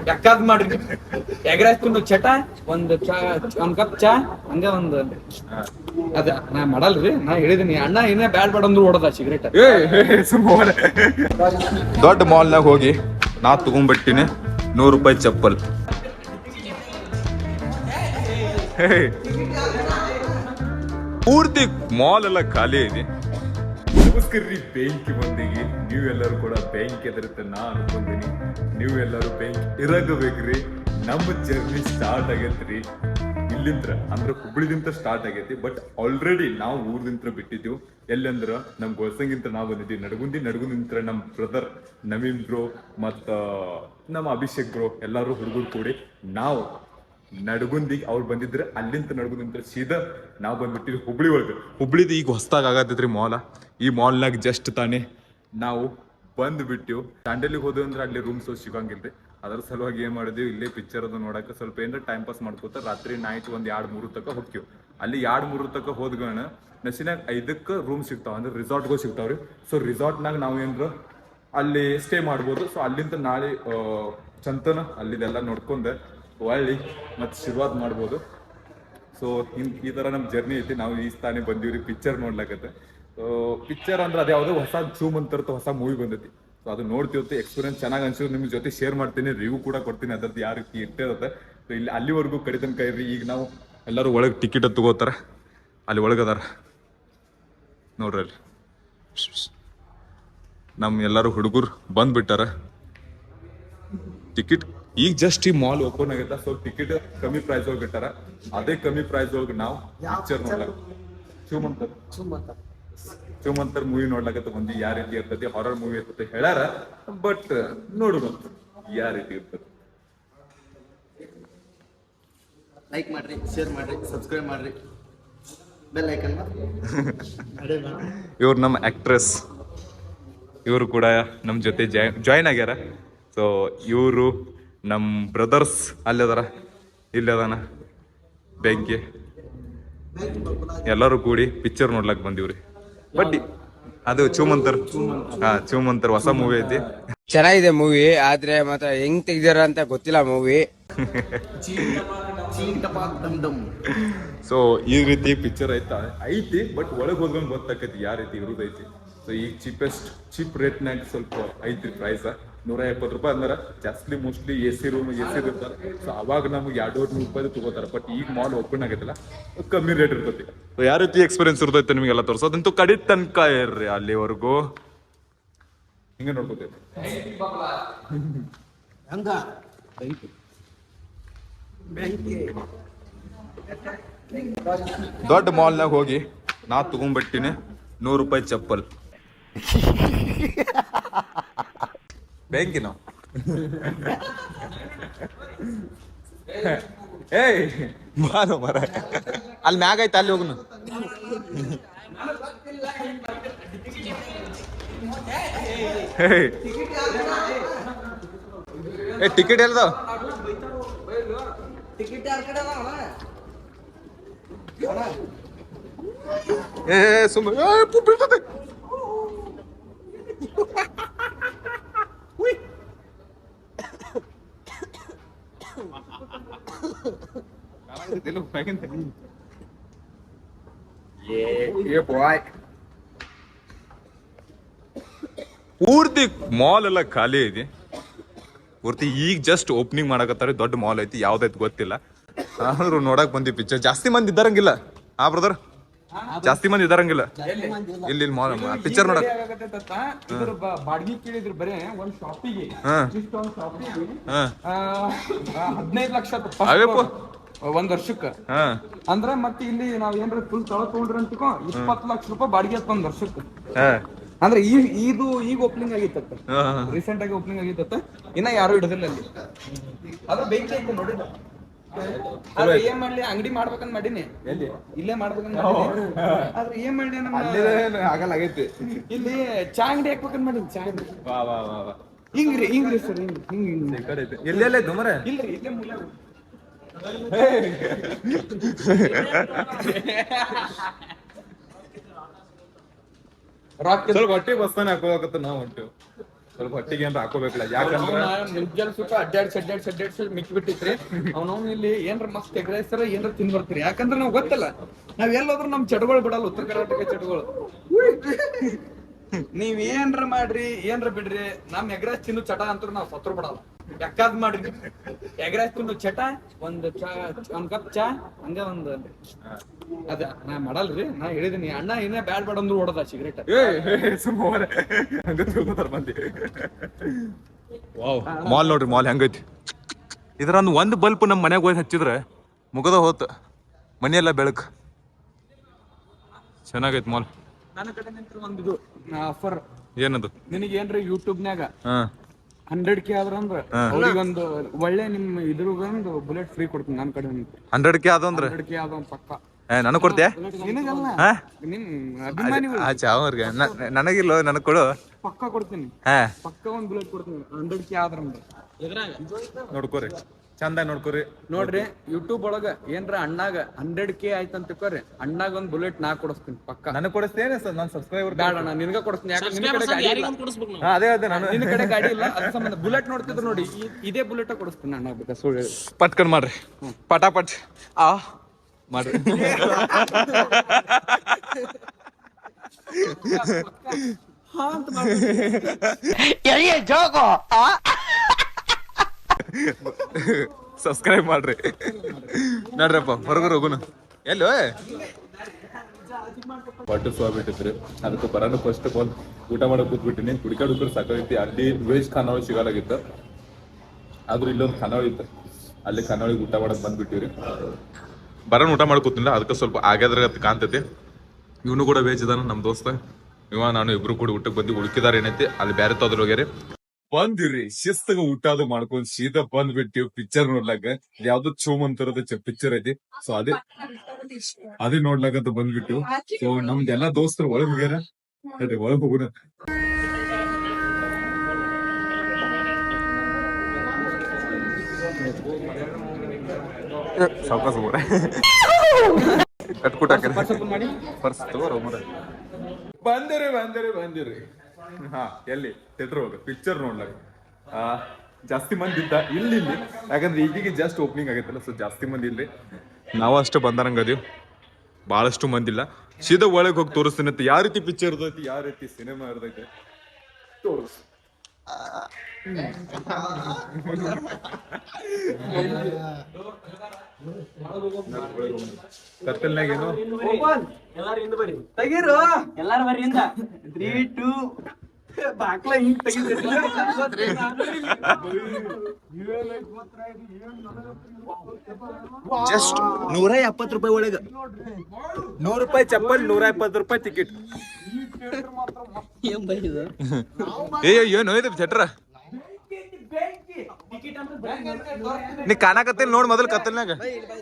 ಯಾಕಾದ್ ಮಾಡ್ರಿ egg rice ತಿಂದು ಚಟ ಒಂದ್ ಕಪ್ ಚಾ ಹಂಗ ಒಂದು ಅದ ನಾ ಮಾಡಲ್ರಿ ನಾ ಹೇಳಿದೀನಿ ಅಣ್ಣ ಏನೇ ಬ್ಯಾಡ್ ಬೇಡ ಅಂದ್ರು ಹೊಡದ ಸಿಗರೇಟ್. ದೊಡ್ಡ ಮಾಲ್ನಾಗ ಹೋಗಿ ನಾ ತಗೊಂಡ್ಬಿಟ್ಟಿನಿ 100 ರೂಪಾಯಿ ಚಪ್ಪಲ್. ಪೂರ್ತಿ ಮಾಲ್ ಎಲ್ಲ ಖಾಲಿ ಇದೆ. ನಮಸ್ಕರ್ರಿ ಬೆಂಕಿ ಮಂದಿಗೆ, ನೀವೆಲ್ಲರೂ ಕೂಡ ಬೆಂಕಿ ಎದರುತ್ತೆ ನಾ ಅನ್ಕೊಂತೀನಿ. ನೀವೆಲ್ಲರೂ ಬೆಂಕಿ ಇರಗಬೇಕ್ರಿ. ನಮ್ಮ ಜರ್ನಿ ಸ್ಟಾರ್ಟ್ ಆಗೈತ್ರಿ ಇಲ್ಲಿಂದ್ರ, ಅಂದ್ರೆ ಹುಬ್ಳಿದಿಂತ ಸ್ಟಾರ್ಟ್ ಆಗೈತಿ. ಬಟ್ ಆಲ್ರೆಡಿ ನಾವು ಊರ್ದಿಂತ್ರ ಬಿಟ್ಟಿದ್ದೀವಿ. ಎಲ್ಲಂದ್ರ ನಮ್ ಗೊಲ್ಸಂಗಿಂತ ನಾವು ಬಂದಿದ್ದೀವಿ ನಡಗುಂದಿಂತ್ರ ನಮ್ ಬ್ರದರ್ ನವೀನ್ ಬ್ರೋ ಮತ್ತ ನಮ್ಮ ಅಭಿಷೇಕ್ ಬ್ರೋ ಎಲ್ಲಾರು ಹುಡುಗರು ಕೂಡಿ ನಾವು ನಡಗುಂದಿಗೆ ಅವ್ರು ಬಂದಿದ್ರೆ ಅಲ್ಲಿಂತ ನಡಗುಂದಿಂತ ಸೀದಾ ನಾವು ಬಂದ್ಬಿಟ್ಟಿವಿ ಹುಬ್ಳಿ ಒಳಗೆ. ಹುಬ್ಳಿದು ಈಗ ಹೊಸದಾಗ ಆಗತ್ತೈತ್ರಿ ಮಾಲ್. ಈ ಮಾಲ್ನಾಗ ಜಸ್ಟ್ ತಾನೇ ನಾವು ಬಂದ್ಬಿಟ್ಟಿವ್. ದಾಂಡೇಲಿಗೆ ಹೋದ್ವಿ ಅಂದ್ರೆ ಅಲ್ಲಿ ರೂಮ್ಸ್ ಸಿಗಂಗಿಲ್ರಿ. ಅದ್ರ ಸಲುವಾಗಿ ಏನ್ ಮಾಡಿದ್ವಿ, ಇಲ್ಲೇ ಪಿಕ್ಚರ್ ಅದು ನೋಡಕ್ಕೆ ಸ್ವಲ್ಪ ಏನಾರ ಟೈಮ್ ಪಾಸ್ ಮಾಡ್ಕೋತ ರಾತ್ರಿ ನೈಟ್ ಒಂದ್ 2-3 ತಕ ಹೋಗ್ತೀವಿ. ಅಲ್ಲಿ 2-3 ತಕ ಹೋದ್ಗಣ ನಸಿನಾಗ 5ಕ್ಕೆ ರೂಮ್ ಸಿಗ್ತಾವ, ಅಂದ್ರೆ ರಿಸಾರ್ಟ್ಗಳು ಸಿಗ್ತಾವ್ರಿ. ಸೊ ರಿಸಾರ್ಟ್ನಾಗ ನಾವು ಏನ್ರ ಅಲ್ಲಿ ಸ್ಟೇ ಮಾಡ್ಬೋದು. ಸೊ ಅಲ್ಲಿಂದ ನಾಳೆ ಚಂತನ ಅಲ್ಲಿದೆಲ್ಲ ನೋಡ್ಕೊಂಡೆ ಒಳ್ಳಿ ಮತ್ತೆ ಶುರುವಾತ್ ಮಾಡ್ಬೋದು. ಸೊ ಈ ತರ ನಮ್ ಜರ್ನಿ ಐತಿ. ನಾವು ಈ ಸ್ಥಾನ ಬಂದಿವ್ರಿ ಪಿಕ್ಚರ್ ನೋಡ್ಲಕತ್ತೆ. ಪಿಕ್ಚರ್ ಅಂದ್ರೆ ಅದ್ ಯಾವ್ದೋ ಹೊಸ ಚೂಮಂತರ್ತ ಹೊಸ ಮೂವಿ ಬಂದೈತಿ. ಸೊ ಅದು ನೋಡ್ತೀವತ್ತೆ, ಎಕ್ಸ್ಪೀರಿಯನ್ಸ್ ಚೆನ್ನಾಗಿ ಅನ್ಸಿದ್ರು ನಿಮ್ ಜೊತೆ ಶೇರ್ ಮಾಡ್ತೀನಿ, ರಿವ್ಯೂ ಕೂಡ ಕೊಡ್ತೀನಿ ಅದ್ರದ್ದು ಯಾವ ರೀತಿ ಇಟ್ಟಿರುತ್ತೆ. ಸೊ ಇಲ್ಲಿ ಅಲ್ಲಿವರೆಗೂ ಕಡಿತನ ಕೈರಿ. ಈಗ ನಾವು ಎಲ್ಲರೂ ಒಳಗೆ ಟಿಕೆಟ್ ತಗೋತಾರ, ಅಲ್ಲಿ ಒಳಗದಾರ ನೋಡ್ರಿ. ಅಲ್ಲಿ ನಮ್ ಎಲ್ಲರೂ ಹುಡುಗರು ಬಂದ್ಬಿಟ್ಟಾರ. ಟಿಕೆಟ್ ಈಗ ಜಸ್ಟ್ ಈ ಮಾಲ್ ಓಪನ್ ಆಗೈತ. ಸೊ ಟಿಕೆಟ್ ಕಮ್ಮಿ ಪ್ರೈಸ್ ಒಳಗೆ ಇಟ್ಟಾರ. ಅದೇ ಕಮ್ಮಿ ಪ್ರೈಸ್ ಒಳಗೆ ನಾವು ಪಿಕ್ಚರ್ ನೋಡ್ಲಾಕ ಚುಮಂತರ್ ಮೂವಿ ನೋಡ್ಲಾಕತ್ತ ಬಂದಿ. ಯಾವ ರೀತಿ ಇರ್ತೈತಿ, ಹಾರರ್ ಮೂವಿ ಇರ್ತೈತಿ ಹೇಳ್ಯಾರ. ಬಟ್ ನೋಡೋಣ ಯಾವ ರೀತಿ ಇರ್ತೈತಿ. ಲೈಕ್ ಮಾಡ್ರಿ, ಶೇರ್ ಮಾಡ್ರಿ, ಸಬ್ಸ್ಕ್ರೈಬ್ ಮಾಡ್ರಿ, ಬೆಲ್ ಐಕನ್. ಇವ್ರು ನಮ್ಮ ಆಕ್ಟ್ರೆಸ್, ಇವರು ಕೂಡ ನಮ್ಮ ಜೊತೆ ಜಾಯ್ನ್ ಆಗ್ಯಾರ. ಸೊ ಇವರು ನಮ್ಮ ಬ್ರದರ್ಸ್ ಅಲ್ಲದಾರ, ಇಲ್ಲದಾನ ಬೆಂಕಿ. ಎಲ್ಲರೂ ಕೂಡಿ ಪಿಕ್ಚರ್ ನೋಡ್ಲಾಕ್ ಬಂದಿವ್ರಿ. ಬಟ್ ಅದು ಚೂಮಂತರ್ ಹೊಸ ಮೂವಿ ಐತಿ. ಚೆನ್ನಾಗಿದೆ ಮೂವಿ, ಆದ್ರೆ ಮತ್ತೆ ಹೆಂಗ್ ತೆಗ್ದಾರ ಅಂತ ಗೊತ್ತಿಲ್ಲ ಮೂವಿ. ಸೊ ಈ ರೀತಿ ಪಿಕ್ಚರ್ ಐತಿ. ಬಟ್ ಒಳಗೆ ಹೋದ್ಕೊಂಡು ಗೊತ್ತಾಕೈತಿ ಯಾವ ರೀತಿ ಇರುದೈತಿ. ಸೊ ಈಗ ಚೀಪ್ ರೇಟ್ನಾಗ ಸ್ವಲ್ಪ ಐತಿ ಪ್ರೈಸ್. 170 ರೂಪಾಯಿ ಅಂದ್ರೆ ಜಾಸ್ತಿ ಮೋಸ್ಟ್ಲಿ ಎಸಿ ರೂಮ್ ಇರ್ತಾರೆ. ಸೊ ಅವಾಗ ನಮ್ಗೆ 200 ರೂಪಾಯಿ ತಗೋತಾರ. ಬಟ್ ಈಗ ಮಾಲ್ ಓಪನ್ ಆಗೈತಲ್ಲ ಕಮ್ಮಿ ರೇಟ್ ಇರ್ತೈತಿ. ಸೊ ಯಾವ ರೀತಿ ಎಕ್ಸ್ಪೀರಿಯನ್ಸ್ ಇರ್ತೈತೆ ನಿಮಗೆಲ್ಲ ತೋರ್ಸೋದಂತೂ ಕಡಿ ತನಕ ಇರ್ರಿ. ಅಲ್ಲಿವರೆಗೂ ಹಿಂಗೆ ನೋಡ್ಕೋತೈತಿ. ದೊಡ್ಡ ಮಾಲ್ನಾಗ ಹೋಗಿ ನಾ ತಗೊಂಡ್ಬಿಟ್ಟಿನಿ 100 ರೂಪಾಯಿ ಚಪ್ಪಲ್. ಬೆಂಕಿ ನಾವು ಏಯ್ ಬಾರೋ ಮರ, ಅಲ್ಲಿ ಮ್ಯಾಗ ಐತೆ, ಅಲ್ಲಿ ಹೋಗುನು. ಏ ಟಿಕೆಟ್ ಎಲ್ದಾವ? ಏ ಸುಮ್ಮನೆ ಬೀಳ್ತದೆ. ಪೂರ್ತಿ ಮಾಲ್ ಎಲ್ಲ ಖಾಲಿ ಐತಿ. ಪೂರ್ತಿ ಈಗ ಜಸ್ಟ್ ಓಪನಿಂಗ್ ಮಾಡಕತ್ತಾರೆ. ದೊಡ್ಡ ಮಾಲ್ ಐತಿ, ಯಾವ್ದೈತಿ ಗೊತ್ತಿಲ್ಲ. ಆದ್ರೂ ನೋಡಕ್ ಬಂದಿ ಪಿಕ್ಚರ್. ಜಾಸ್ತಿ ಮಂದಿ ಇದ್ದಾರಂಗಿಲ್ಲ ಬ್ರದರ್, ಜಾಸ್ತಿ ಮಂದಿ ಇದ್ದಾರಂಗಿಲ್ಲ ಇಲ್ಲಿ ಮಾಲ್ ಪಿಕ್ಚರ್ ನೋಡಕ್. ಬಾಡ್ಗಿ ಕೇಳಿದ್ರು ಬರೇ ಒಂದ್ ಶಾಪಿಗೆ 15 ಲಕ್ಷ ಒಂದ್ ವರ್ಷಕ್ಕ. ಅಂದ್ರೆ ಮತ್ತೆ ಇಲ್ಲಿ ನಾವ್ ಏನ್ರ ಫುಲ್ ತಳ ತಗೊಂಡ್ರಿ ಅಂತಿಕೋ 20 ಲಕ್ಷ ರೂಪಾಯಿ ಬಾಡಿಗೆ ಆಯ್ತು ಒಂದ್ ವರ್ಷಕ್ಕೆ. ಅಂದ್ರೆ ಇದು ಈಗ ಓಪನಿಂಗ್ ಆಗಿತ್ತ, ರೀಸೆಂಟ್ ಆಗಿ ಓಪನಿಂಗ್ ಆಗಿತ್ತ. ಇನ್ನ ಯಾರು ಹಿಡಿದಿಲ್ಲ ಅಲ್ಲಿ. ಅದ್ರ ಬೆಂಕಿ ಐತೆ ನೋಡಿಲ್ಲ. ಏನ್ ಮಾಡ್ಲಿ, ಅಂಗಡಿ ಮಾಡ್ಬೇಕಂತ ಮಾಡೀನಿ, ಇಲ್ಲೇ ಮಾಡ್ಬೇಕಂತ ಆದ್ರೆ ಏನ್ ಮಾಡ್ಲಿ ಆಗಲ್ಲ ಆಗೈತಿ. ಇಲ್ಲಿ ಚಾ ಅಂಗಡಿ ಹಾಕ್ಬೇಕಂತ ಮಾಡೀನಿ. ಚಾ ಅಂಗಡಿ ಹಿಂಗ್ರಿ ಸರ್, ಹಿಂಗ್ ಎಲ್ಲೆಲ್ಲ ಐತೆ ಮರ? ಇಲ್ರಿ ಇಲ್ಲೇ ಮೂಲ. ಸ್ವಲ್ಪ ಹೊಟ್ಟೆ ಬಸ್ತಾನೆ ಹಾಕೋಕತ್ತ ನಾವು ಹೊಂಟೇವು. ಸ್ವಲ್ಪ ಹೊಟ್ಟಿಗೆ ಏನ್ರ ಹಾಕೋಬೇಕಲ್ಲ, ಯಾಕಂದ್ರೆ ಮುಂಜಾನೆ ಸುತ್ತ ಅಡ್ಡಾಡ್ಸಿ ಮಿಕ್ಕಿ ಬಿಟ್ಟಿತ್ರಿ. ಅವ್ನವ್ನು ಇಲ್ಲಿ ಏನ್ರ ಮಸ್ತ್ ಎಗ್ರೈಸರ ಏನ್ರ ತಿಂದ್ ಬರ್ತೀರಿ. ಯಾಕಂದ್ರೆ ನಾವ್ ಗೊತ್ತಲ್ಲ, ನಾವ್ ಎಲ್ಲೋದ್ರು ನಮ್ ಚಟಗಳು ಬಿಡಲ್ಲ, ಉತ್ತರ ಕರ್ನಾಟಕ ಚಟಗಳು. ನೀವ್ ಏನ್ರ ಮಾಡ್ರಿ ಏನ್ರ ಬಿಡ್ರಿ, ನಮ್ ಎಗ್ರೈಸ್ ತಿನ್ನು ಚಟ ಅಂತೂ ನಾವ್ ಸತ್ರು ಬಿಡಲ್ಲ. ಯಾಕಾದ್ ಮಾಡ್ರಿ ಎಗ್ರೈಸ್ ತಿನ್ನು ಚಟ, ಒಂದ್ ಕಪ್ ಚಾ ಹಂಗ ಒಂದ್ ಅದ ನಾ ಮಾಡಲ್ರಿ. ನಾ ಹೇಳಿದೀನಿ ಅಣ್ಣ ಏನೇ ಬ್ಯಾಡ್ ಬೇಡ ಅಂದ್ರು ಹೊಡದ ಸಿಗರೇಟ್. ವಾವ್, ಮಾಲ್ ನೋಡ್ರಿ, ಮಾಲ್ ಹೆಂಗೈತಿ. ಇದ್ರಂದು ಒಂದ್ ಬಲ್ಪ್ ನಮ್ ಮನ್ಯಾಗ ಹೋಗಿ ಹಚ್ಚಿದ್ರೆ ಮುಗದ ಹೋತ್, ಮನೆಯೆಲ್ಲ ಬೆಳಕು. ಚೆನ್ನಾಗೈತಿ ಮಾಲ್. ನನ್ನ ಕಡೆ ನಿಂತ್ರ ಒಂದಿದು ಆಫರ್. ಏನದು? ನಿನಗೆ ಏನ್ರಿ ಯೂಟ್ಯೂಬ್ನ್ಯಾಗ 100K ಆದ್ರಂದ್ರ ಅವ್ರಿಗೊಂದು ಒಳ್ಳೆ ನಿಮ್ ಇದ್ರಗೊಂದು ಬುಲೆಟ್ ಫ್ರೀ ಕೊಡ್ತೀನಿ ನನ್ನ ಕಡೆ. 100K ಆದಂದ್ರ 100K ಆದ ಪಕ್ಕ ನನಗ್ ಕೊಡ್ತೀಯ? ನಿನಗಲ್ಲ, ನಿಮ್ ಅಭಿಮಾನಿಗಳು. ಅವ್ರಿಗೆ ನನಗಿಲ್ಲ, ನನಗ್ ಕೊಡು. ಪಕ್ಕ ಕೊಡ್ತೀನಿ, ಪಕ್ಕ ಒಂದ್ ಬುಲೆಟ್ ಕೊಡ್ತೀನಿ 100K ಆದ್ರಂದ್ರ. ನೋಡ್ಕೋರಿ, ಚಂದ ನೋಡ್ಕೋರಿ. ನೋಡ್ರಿ ಯೂಟ್ಯೂಬ್ ಒಳಗ ಏನ್ರ ಅಣ್ಣಾಗ 100K ಆಯ್ತಂತ ತಿಳ್ಕೊರಿ, ಅಣ್ಣಾಗ ಒಂದ್ ಬುಲೆಟ್ ನಾ ಕೊಡಿಸ್ತೀನಿ ಪಕ್ಕ. ನನಗ್ ಕೊಡಿಸ್ತೇನೆ ನನ್ನ ಸಬ್ಸ್ಕ್ರೈಬರ್? ಬೇಡ ಅಣ್ಣ, ನಿನ್ಗ ಕೊಡಿಸ್ತೀನಿ. ಯಾಕಂದ್ರೆ ನಿನ್ ಕಡೆ ಗಾಡಿ ಇಲ್ಲ. ಅದೇ ನಾನು ನಿನ್ ಕಡೆ ಗಾಡಿ ಇಲ್ಲ, ಅದ್ರ ಸಂಬಂಧ ಬುಲೆಟ್ ನೋಡ್ತಿದ್ರು ನೋಡಿ, ಇದೇ ಬುಲೆಟ್ ಕೊಡಿಸ್ತೀನಿ ಅಣ್ಣ. ಬೇಕಾ ಸುಳ್ಳು ಹೇಳಿ ಪಟ್ಕನ್ ಮಾಡ್ರಿ, ಪಟಾಪಟ್ ಮಾಡ್ರಿ. ಸಬ್ಸ್ಕ್ರೈಬ್ ಮಾಡ್ರಿ. ನೋಡ್ರಪ್ಪ ಹೊರಗಡೆ ಹೋಗುನು. ಎಲ್ಲೋ ವಾಟರ್ ಸ್ವಾಬಿಟ್ಟಿದ್ರಿ, ಅದಕ್ಕೆ ಬರೋಣ ಫಸ್ಟ್ ಆಫ್ ಆಲ್ ಊಟ ಮಾಡಕ್ ಕೂತ್ಬಿಟ್ಟಿನಿ. ಹುಡುಕಾಡುಕ್ರು ಸಾಕಾಗೈತಿ. ಅಲ್ಲಿ ವೆಜ್ ಖಾನಾವಳಿ ಸಿಗಲಾಗಿತ್ತು, ಆದ್ರೂ ಇಲ್ಲೊಂದು ಖಾನಾವಳಿ ಇತ್ತು, ಅಲ್ಲಿ ಖಾನಾವಳಿಗೆ ಊಟ ಮಾಡಕ್ ಬಂದ್ಬಿಟ್ಟಿವ್ರಿ. ಬರೋಣ ಊಟ ಮಾಡಕ್ ಕೂತಿಲ್ಲ, ಅದಕ್ಕೆ ಸ್ವಲ್ಪ ಆಗ್ಯಾದ್ರ ಕಾಣ್ತೈತಿ. ಇವನು ಕೂಡ ವೇಜ್ ಇದಾನ, ನಮ್ ದೋಸ್ತ. ಇವ ನಾನು ಇಬ್ರು ಕೂಡ ಊಟಕ್ಕೆ ಬಂದು ಉಳ್ಕಿದಾರ ಏನೈತಿ, ಅಲ್ಲಿ ಬ್ಯಾರೆ ತೋದ್ರ ಹೋಗ್ಯಾರಿ. ಬಂದಿವ್ರಿ, ಶಿಸ್ತಗ ಊಟ ಅದು ಮಾಡ್ಕೊಂಡ್ ಸೀದಾ ಬಂದ್ಬಿಟ್ಟಿವ್ ಪಿಕ್ಚರ್ ನೋಡ್ಲಾಕ. ಯಾವ್ದು ಚೋಮಂತರದ ಪಿಕ್ಚರ್ ಐತಿ, ಸೊ ಅದೇ ನೋಡ್ಲಾಕಂತ ಬಂದ್ಬಿಟ್ಟು. ಸೊ ನಮ್ದು ಎಲ್ಲಾ ದೋಸ್ತರು ಒಳಗ್ ಹೋಗ್ಯಾರ, ಒಳಗ್ ಹೋಗುನ. ಸಾವಕಾಶ ಹೋಗ್ರ ಕಟ್ಕುಟಾಕ ಪರ್ಸ್ ತಗೋರ. ಬಂದಿರಿ. ಹಾ, ಎಲ್ಲಿ ಥಿಯೇಟರ್ ಹೋಗ ಪಿಕ್ಚರ್ ನೋಡ್ಲಾಕ. ಜಾಸ್ತಿ ಮಂದಿ ಇದ್ದ ಇಲ್ಲಿ, ಯಾಕಂದ್ರೆ ಈಗೀಗ ಜಸ್ಟ್ ಓಪನಿಂಗ್ ಆಗೈತಲ್ಲ, ಸೊ ಜಾಸ್ತಿ ಮಂದಿ ಇಲ್ರಿ. ನಾವು ಅಷ್ಟು ಬಂದಾರಂಗ ಅದೀವಿ, ಬಹಳಷ್ಟು ಮಂದಿ ಇಲ್ಲ. ಸೀದಾ ಒಳಗೆ ಹೋಗಿ ತೋರಿಸ್ತೀನಿ ಅಂತ, ಯಾವ ರೀತಿ ಪಿಕ್ಚರ್ ಇರ್ತೈತಿ, ಯಾವ ರೀತಿ ಸಿನಿಮಾ ಇರ್ತೈತಿ ತೋರಿಸ್. ಕತ್ತಲ್ನಾಗ ಏನು ತೆಗೀರು, ಎಲ್ಲಾರು ಬರ್ರಿ ಇಂದ 3 2 ಬಾಕ್ಲ ಹಿಂಗ್ ತೆಗಿದ್ರಿ. ಜಸ್ಟ್ 170 ರೂಪಾಯಿ ಒಳಗ 100 ರೂಪಾಯಿ ಚಪ್ಪಲ್, 170 ರೂಪಾಯಿ ಟಿಕೆಟ್. ಏನು ಇದು ಥಿಯೇಟರ್? ನೀ ಕಾಣಕತ್ತಿಲ್ಲ ನೋಡ್ ಮೊದಲು ಕತ್ತಲ್ನಾಗ.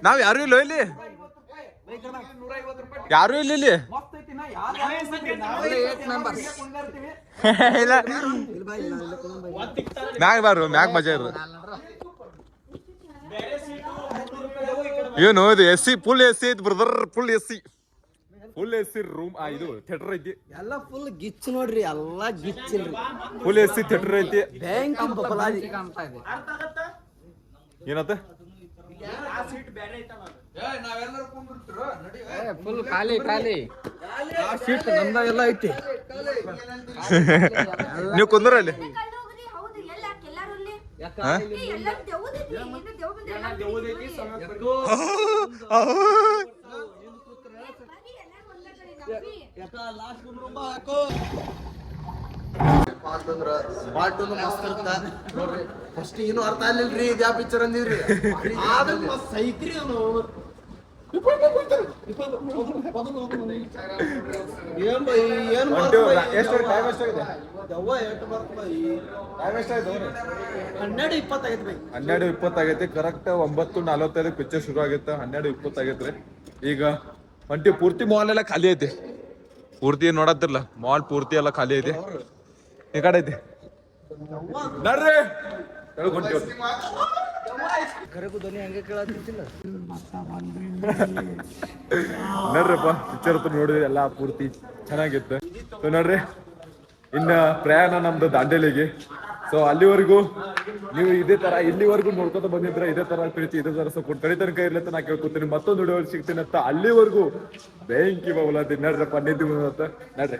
ನಾವ್ ಯಾರು ಇಲ್ಲ ಇಲ್ಲಿ, ಯಾರು ಇಲ್ಲ ಇಲ್ಲಿ. ಇಲ್ಲ ಮ್ಯಾಗ ಬಾರು, ಮ್ಯಾಗ ಮಜಾ ಇರೋದು. ಏನು ಇದು A C, full A C ಐತಿ brother, full A C room. ಇದು ಥಿಯೇಟರ್ ಐತಿ, ಎಲ್ಲ ಫುಲ್ ಗಿಚ್ ನೋಡ್ರಿ, ಎಲ್ಲಾ ಗಿಚ್ಚಿಲ್ರಿ. ಫುಲ್ ಎಸ್ ಸಿ ಥಿಯೇಟರ್ ಐತಿ. ಬ್ಯಾಂಕ್ ಏನತ್ತ ಫುಲ್ ಖಾಲಿ ಸೀಟ್ ನಮ್ದಾಗೆಲ್ಲ ಐತಿ. ನೀವು ಕುಂದ್ರ ಅಲ್ಲಿ. ಮಸ್ತ್ ಇರ್ತ ನೋಡ್ರಿ. ಫಸ್ಟ್ ಏನು ಅರ್ಥ ಆಗ್ಲಿಲ್ರಿ, ಇದು ಯಾವ ಪಿಕ್ಚರ್ ಅಂದಿವ್ರಿ, ಆದ್ರೆ ಮಸ್ತ್ ಐತ್ರಿ. ಎಷ್ಟು ಟೈಮ್ ಎಷ್ಟಾಗಿದೆ? 12:20 ಆಗೈತಿ. ಕರೆಕ್ಟ್ 9:45 ಪಿಕ್ಚರ್ ಶುರು ಆಗೈತೆ, 12:20 ಆಗೈತ್ರಿ. ಈಗ ಒಂಟಿ ಪೂರ್ತಿ ಮಾಲ್ ಎಲ್ಲ ಖಾಲಿ ಐತಿ. ಪೂರ್ತಿ ನೋಡತ್ತಿರ್ಲ, ಮಾಲ್ ಪೂರ್ತಿ ಎಲ್ಲ ಖಾಲಿ ಐತಿ. ಈ ಕಡೆ ಐತಿ ನಡ್ರಿ, ನೋಡ್ರಪ್ಪ ಪಿಕ್ಚರ್ ನೋಡಿದ್ರಿ, ಎಲ್ಲಾ ಪೂರ್ತಿ ಚೆನ್ನಾಗಿತ್ತು. ನೋಡ್ರಿ ಇನ್ನ ಪ್ರಯಾಣ ನಮ್ದು ದಾಂಡೇಲಿಗೆ. ಸೊ ಅಲ್ಲಿವರೆಗೂ ನೀವು ಇದೇ ತರ ಇಲ್ಲಿವರೆಗೂ ನೋಡ್ಕೊತ ಬಂದಿದ್ರೆ ಇದೇ ತರ ಪ್ರೀತಿ ಇದೇ ತರ ಸಪೋರ್ಟ್ ಕಡೆ ತನಕ ಇರ್ಲತ್ತ ನಾ ಕೇಳ್ಕೊತೀನಿ. ಮತ್ತೊಂದು ವಿಡಿಯೋ ಸಿಗ್ತೀನಿ ಅಂತ ಅಲ್ಲಿವರೆಗೂ ಬೆಂಕಿ ಬವಲ ನಡ್ರಪ್ಪ ನಿದ್ದು ನಡ್ರಿ.